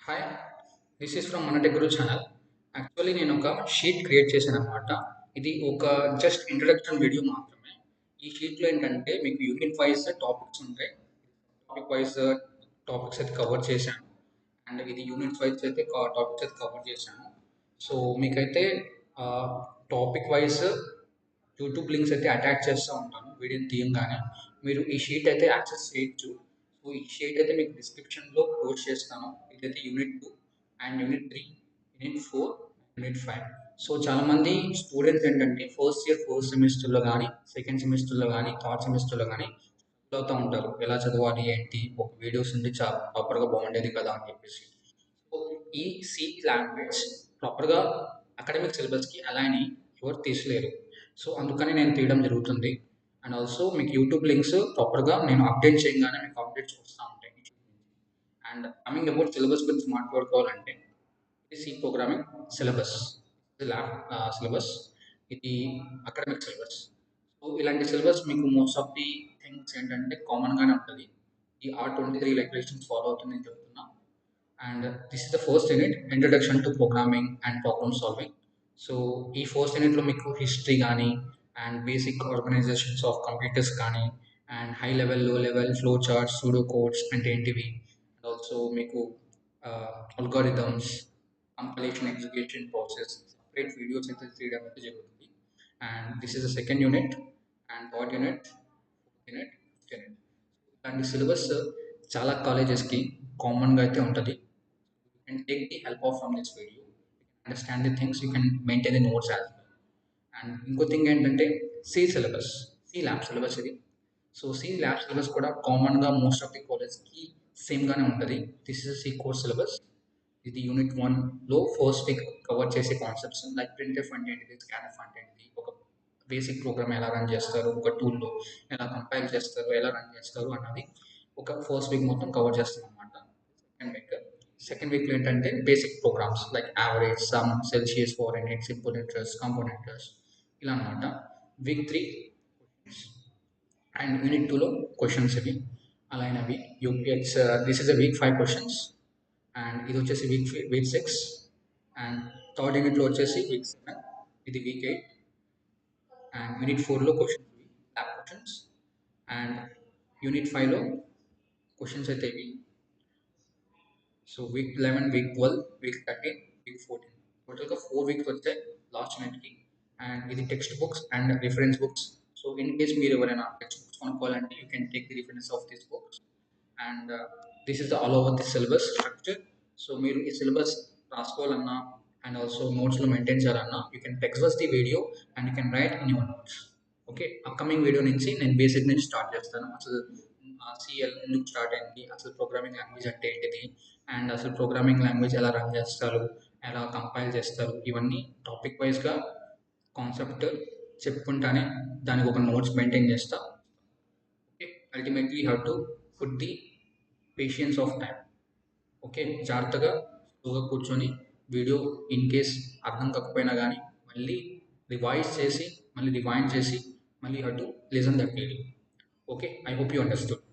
Hi, this is from మన tech గురు channel. Actually నేను ఒక షీట్ క్రియేట్ చేశాను అనమాట. ఇది ఒక జస్ట్ ఇంట్రడక్షన్ వీడియో మాత్రమే. ఈ షీట్లో ఏంటంటే మీకు యూనిట్ వైజ్ టాపిక్స్ ఉంటాయి. టాపిక్ వైజ్ టాపిక్స్ అయితే కవర్ చేశాను. అండ్ ఇది యూనిట్ వైజ్ అయితే టాపిక్స్ అయితే కవర్ చేశాను. సో మీకైతే టాపిక్ వైజ్ యూట్యూబ్ లింక్స్ అయితే అటాచ్ చేస్తూ ఉంటాను వీడియోని తీయంగానే. మీరు ఈ షీట్ అయితే యాక్సెస్ చేయొచ్చు. సో ఈ షీట్ అయితే మీకు డిస్క్రిప్షన్లో పోస్ట్ చేస్తాను. ఇదైతే unit 2 and unit 3, unit 4, unit 5. So చాలామంది స్టూడెంట్స్ ఏంటంటే ఫస్ట్ ఇయర్ ఫస్ట్ సెమిస్టర్లో కానీ సెకండ్ సెమిస్టర్లో కానీ థర్డ్ సెమిస్టర్లో కానీ అవుతూ ఉంటారు. ఎలా చదవాలి ఏంటి, ఒక వీడియోస్ ఉంటే చాలా ప్రాపర్గా బాగుండేది కదా అని చెప్పేసి. సో ఈ సి లాంగ్వేజ్ ప్రాపర్గా అకాడమిక్ సిలబస్కి అలైన్ ఎవరు తీసలేరు. సో అందుకని నేను తీయడం జరుగుతుంది. అండ్ ఆల్సో మీకు యూట్యూబ్ లింక్స్ ప్రాపర్గా నేను అప్డేట్ చేయగానే మీకు అప్డేట్స్ వస్తూ ఉంటాయి. అండ్ కమింగ్ అబౌట్ సిలబస్ గురించి మాట్లాడుకోవాలంటే ఇది C programming syllabus, lab syllabus, ఇది అకాడమిక్ సిలబస్. సో ఇలాంటి సిలబస్ మీకు మోస్ట్ ఆఫ్ ది థింగ్స్ ఏంటంటే కామన్గానే ఉంటుంది. ఈ R23 రెగ్యులేషన్స్ ఫాలో అవుతుంది నేను చెప్తున్నా. And this is the first unit, introduction to programming and problem solving. So ఈ ఫస్ట్ యూనిట్లో మీకు హిస్టరీ కానీ and basic organisations of computers కానీ and high level low level flow charts pseudo codes అంటే ఏంటివి, అండ్ ఆల్సో మీకు algorithms, compilation execution process separate videos అయితే తీయడం అయితే జరుగుతుంది. And this is the second unit and third unit, fourth unit, fifth unit. ఇలాంటి syllabus చాలా కాలేజెస్కి కామన్గా అయితే ఉంటుంది. and take the help of from this video. You can understand the things, you can maintain the notes as well. And ఇంకో thing ఏంటంటే C syllabus, C lab syllabus ఇది. So C lab syllabus కూడా కామన్గా most of the కాలేజ్కి సేమ్గానే ఉంటుంది. This is C course syllabus. ఇది unit 1లో ఫస్ట్ వీక్ కవర్ చేసే కాన్సెప్ట్స్ లైక్ ప్రింట్ఎఫ్ అంటే ఏంటిది, స్కాన్ఎఫ్ అంటే ఏంటిది, ఒక బేసిక్ ప్రోగ్రామ్ ఎలా రన్ చేస్తారు, ఒక టూల్లో ఎలా కంపైల్ చేస్తారు, ఎలా రన్ చేస్తారు అన్నది ఒక ఫస్ట్ వీక్ మొత్తం కవర్ చేస్తాం అనమాట. సెకండ్ వీక్లో ఏంటంటే basic programs like average, sum, Celsius, Fahrenheit, simple interest, compound interest ఇలా అనమాట. వీక్ 3 అండ్ యూనిట్ 2లో క్వశ్చన్స్ ఇవి అలానవి. యూపీఎక్స్ this is a week 5 questions and ఇది వచ్చేసి వీక్ 6. అండ్ థర్డ్ యూనిట్లో వచ్చేసి వీక్ 7, ఇది వీక్ 8. అండ్ యూనిట్ 4లో questions, lab questions. And unit 5లో క్వశ్చన్స్ అయితే ఇవి. So week 11, week 12, week 13, week 14 టోటల్గా 4 వీక్స్ వచ్చాయి లాస్ట్ యూనిట్కి. అండ్ ఇది text books and reference books. So in case మీరు ఎవరైనా టెక్స్ట్ బుక్స్ కొనుక్కోవాలంటే you can take the reference of this books. And this is the all over the syllabus structure. So మీరు ఈ సిలబస్ రాసుకోవాలన్నా అండ్ ఆల్సో నోట్స్లో మెయింటైన్ చేయాలన్నా you can text the video and you can write in your notes. Okay, upcoming video నుంచి నేను basic నుంచి start చేస్తాను. అసలు CL ఎందుకు start అయింది, అసలు ప్రోగ్రామింగ్ లాంగ్వేజ్ అంటే ఏంటిది, అండ్ అసలు ప్రోగ్రామింగ్ లాంగ్వేజ్ ఎలా రన్ చేస్తారు, ఎలా కంపైల్ చేస్తారు, ఇవన్నీ టాపిక్ వైజ్గా కాన్సెప్ట్ చెప్పుకుంటానే దానికి ఒక నోట్స్ మెయింటైన్ చేస్తా. Okay, ultimately have to put the patience of time. Okay, జాగ్రత్తగా స్లోగా కూర్చొని వీడియో ఇన్ కేస్ అర్థం కాకపోయినా కానీ మళ్ళీ రివైజ్ చేసి మళ్ళీ రివైండ్ చేసి మళ్ళీ have to listen that video. Okay, I hope you understood.